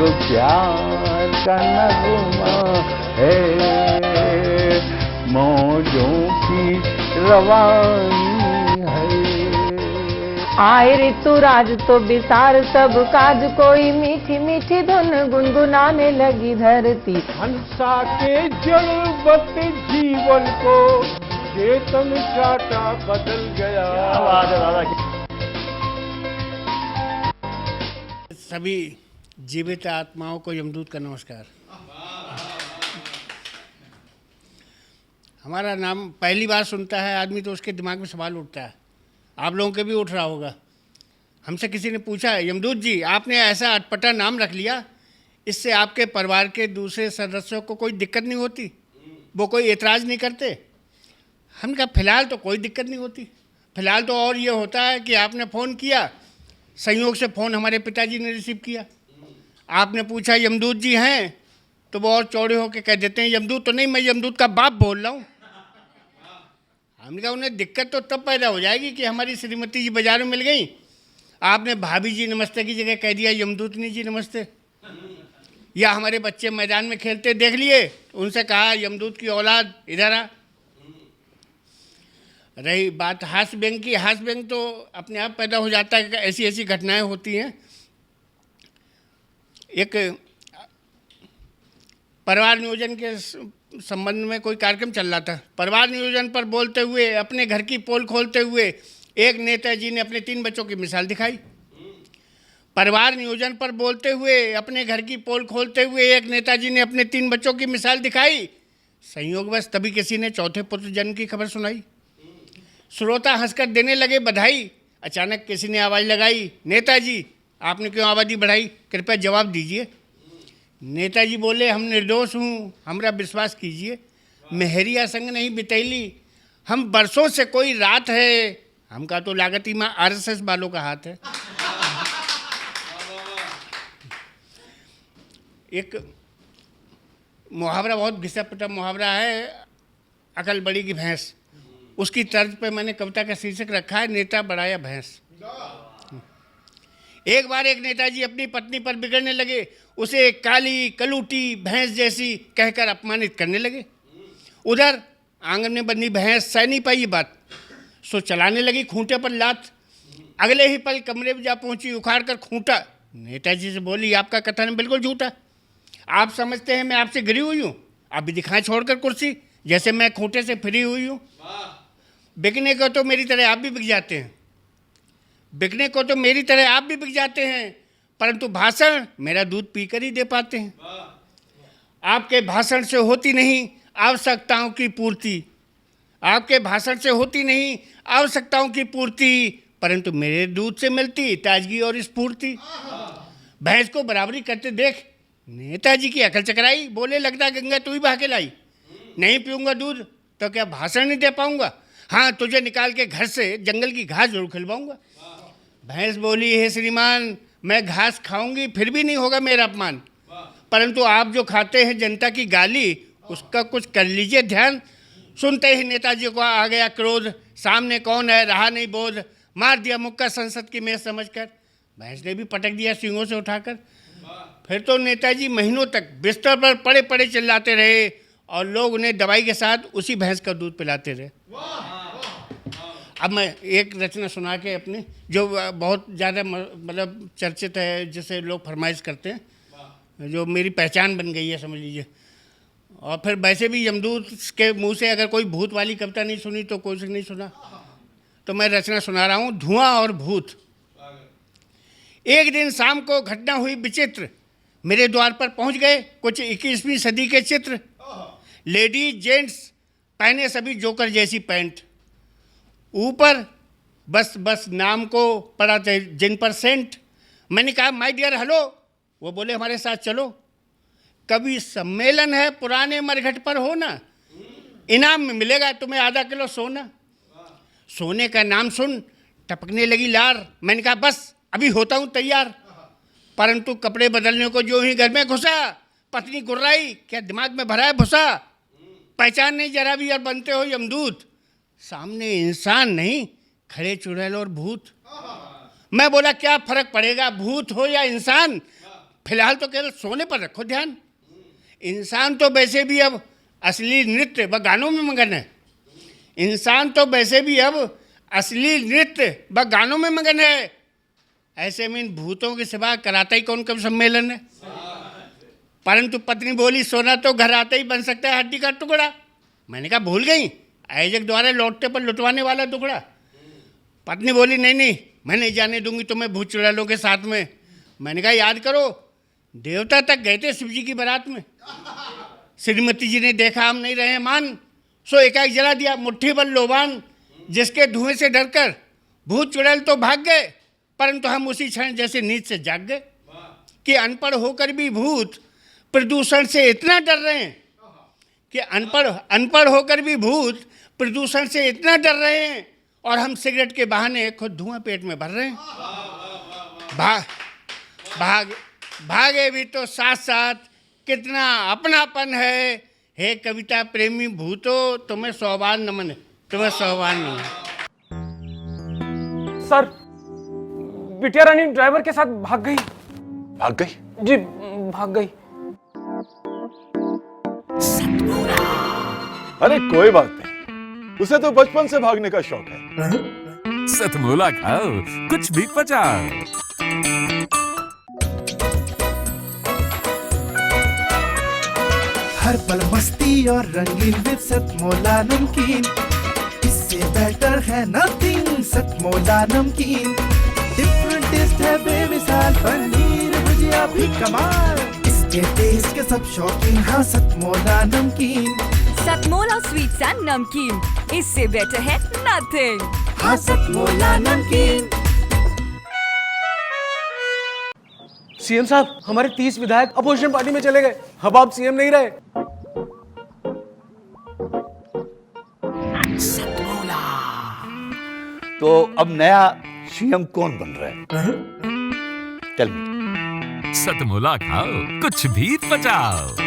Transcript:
प्यार का नगमा है, मौजों की रवानी है। आए ऋतुराज तो बिसार सब काज, कोई मीठी मीठी धुन गुनगुनाने लगी धरती। हंसा के जड़वत जीवन को चेतन चाटा बदल गया। सभी जीवित आत्माओं को यमदूत का नमस्कार। हमारा नाम पहली बार सुनता है आदमी तो उसके दिमाग में सवाल उठता है, आप लोगों के भी उठ रहा होगा। हमसे किसी ने पूछा, यमदूत जी आपने ऐसा अटपटा नाम रख लिया, इससे आपके परिवार के दूसरे सदस्यों को कोई दिक्कत नहीं होती, वो कोई एतराज़ नहीं करते? हमने कहा फ़िलहाल तो कोई दिक्कत नहीं होती। फ़िलहाल तो और ये होता है कि आपने फ़ोन किया, संयोग से फ़ोन हमारे पिताजी ने रिसीव किया, आपने पूछा यमदूत जी हैं, तो वो और चौड़े होकर कह देते हैं यमदूत तो नहीं, मैं यमदूत का बाप बोल रहा हूँ। हमने कहा उन्हें दिक्कत तो तब पैदा हो जाएगी कि हमारी श्रीमती जी बाजार में मिल गई, आपने भाभी जी नमस्ते की जगह कह दिया यमदूतनी जी नमस्ते। या हमारे बच्चे मैदान में खेलते देख लिए, उनसे कहा यमदूत की औलाद इधर आ। रही बात हास्य व्यंग की, हास्य व्यंग तो अपने आप पैदा हो जाता है, ऐसी ऐसी घटनाएं होती हैं। एक परिवार नियोजन के संबंध में कोई कार्यक्रम चल रहा था। परिवार नियोजन पर बोलते हुए, अपने घर की पोल खोलते हुए एक नेताजी ने अपने 3 बच्चों की मिसाल दिखाई। परिवार नियोजन पर बोलते हुए, अपने घर की पोल खोलते हुए एक नेताजी ने अपने 3 बच्चों की मिसाल दिखाई। संयोगवश तभी किसी ने चौथे पुत्र जन्म की खबर सुनाई। श्रोता हंसकर देने लगे बधाई। अचानक किसी ने आवाज़ लगाई, नेताजी आपने क्यों आबादी बढ़ाई, कृपया जवाब दीजिए। नेताजी बोले, हम निर्दोष हूँ, हमारा विश्वास कीजिए, मेहरिया संग नहीं बितैली, हम बरसों से कोई रात है, हम का तो लागती में आरएसएस वालों का हाथ है। एक मुहावरा, बहुत घिसा पिटा मुहावरा है, अकल बड़ी की भैंस, उसकी तर्ज पे मैंने कविता का शीर्षक रखा है नेता बढ़ाया भैंस। एक बार एक नेताजी अपनी पत्नी पर बिगड़ने लगे, उसे काली कलूटी भैंस जैसी कहकर अपमानित करने लगे। उधर आंगन में बंधी भैंस सह नहीं पाई बात, सो चलाने लगी खूंटे पर लात। अगले ही पल कमरे में जा पहुंची, उखाड़ कर खूंटा। नेताजी से बोली, आपका कथन बिल्कुल झूठा, आप समझते हैं मैं आपसे गिरी हुई हूँ, आप भी दिखाएं छोड़कर कुर्सी, जैसे मैं खूंटे से फ्री हुई हूँ। बिकने को तो मेरी तरह आप भी बिक जाते हैं, बिकने को तो मेरी तरह आप भी बिक जाते हैं, परंतु भाषण मेरा दूध पीकर ही दे पाते हैं। आपके भाषण से होती नहीं आवश्यकताओं की पूर्ति, आपके भाषण से होती नहीं आवश्यकताओं की पूर्ति, परंतु मेरे दूध से मिलती ताजगी और स्फूर्ति। भैंस को बराबरी करते देख नेताजी की अकल चकराई, बोले लगता गंगा तू ही बहा के लाई, नहीं पीऊँगा दूध तो क्या भाषण नहीं दे पाऊँगा, हाँ तुझे निकाल के घर से जंगल की घास जरूर खिलवाऊँगा। भैंस बोली, हे श्रीमान मैं घास खाऊंगी फिर भी नहीं होगा मेरा अपमान, परंतु आप जो खाते हैं जनता की गाली, उसका कुछ कर लीजिए ध्यान। सुनते ही नेताजी को आ गया क्रोध, सामने कौन है रहा नहीं बोध, मार दिया मुक्का संसद की मेज समझकर। भैंस ने भी पटक दिया सींगों से उठाकर। फिर तो नेताजी महीनों तक बिस्तर पर पड़े पड़े चिल्लाते रहे और लोग उन्हें दवाई के साथ उसी भैंस का दूध पिलाते रहे। अब मैं एक रचना सुना के अपनी, जो बहुत ज़्यादा मतलब चर्चित है, जिसे लोग फरमाइश करते हैं, जो मेरी पहचान बन गई है समझ लीजिए। और फिर वैसे भी यमदूत के मुंह से अगर कोई भूत वाली कविता नहीं सुनी तो कोई से नहीं सुना, तो मैं रचना सुना रहा हूँ, धुआं और भूत। एक दिन शाम को घटना हुई विचित्र, मेरे द्वार पर पहुँच गए कुछ 21वीं सदी के चित्र। लेडीज जेंट्स पहने सभी जोकर जैसी पैंट, ऊपर बस बस नाम को पड़ा जिन पर सेंट। मैंने कहा माय डियर हेलो, वो बोले हमारे साथ चलो, कभी सम्मेलन है पुराने मरघट पर हो ना, इनाम में मिलेगा तुम्हें आधा किलो सोना। सोने का नाम सुन टपकने लगी लार, मैंने कहा बस अभी होता हूँ तैयार, परंतु कपड़े बदलने को जो ही घर में घुसा, पत्नी गुर्राई, क्या दिमाग में भरा है भुसा, पहचान नहीं जरा भी और बनते हो यमदूत, सामने इंसान नहीं खड़े चुड़ैल और भूत। मैं बोला क्या फर्क पड़ेगा भूत हो या इंसान, फिलहाल तो केवल सोने पर रखो ध्यान। इंसान तो वैसे भी अब असली नृत्य व गानों में मगन है। इंसान तो वैसे भी अब असली नृत्य व गानों में मगन है। ऐसे में इन भूतों के सिवा कराता ही कौन कब सम्मेलन है। परंतु पत्नी बोली, सोना तो घर आते ही बन सकता है हड्डी का टुकड़ा। मैंने कहा भूल गई, आयोजक द्वारा लौटते पर लुटवाने वाला टुकड़ा। पत्नी बोली, नहीं नहीं, मैं नहीं जाने दूंगी तुम्हें भूत चुड़ैलों के साथ में। मैंने कहा याद करो, देवता तक गए थे शिव जी की बारात में। श्रीमती जी ने देखा हम नहीं रहे मान, सो एकाएक जला दिया मुट्ठी भर लोबान, जिसके धुएं से डरकर भूत चुड़ैल तो भाग गए, परंतु हम उसी क्षण जैसे नींद से जाग गए कि अनपढ़ होकर भी भूत प्रदूषण से इतना डर रहे हैं कि अनपढ़ होकर भी भूत प्रदूषण से इतना डर रहे हैं, और हम सिगरेट के बहाने खुद धुआं पेट में भर रहे हैं। भागे भी तो साथ साथ कितना अपनापन है। हे कविता प्रेमी भूतो, तुम्हें सौभान नमन है, तुम्हें सौभान नमन। सर, बिटिया रानी ड्राइवर के साथ भाग गई। भाग गई? जी, भाग गई। अरे कोई बात नहीं, उसे तो बचपन से भागने का शौक है। सतमोला खाओ, कुछ भी पचाओ। हर पल मस्ती और रंगीन विद सतमोला नमकीन, इससे बेटर है नथिंग। सतमोला नमकीन डिफरेंट टेस्ट है बेमिसाल, पनीर भुजिया भी कमाल, इसके टेस्ट के सब शौकीन। हाँ सतमोला नमकीन, सतमोला स्वीट्स एंड नमकीन, इससे बेटर है नथिंग। हाँ सतमोला नमकीन। सीएम साहब, हमारे 30 विधायक अपोजिशन पार्टी में चले गए। अब आप सीएम नहीं रहे। तो अब नया सीएम कौन बन रहा है? Tell me. सतमोला खाओ, कुछ भी पचाओ।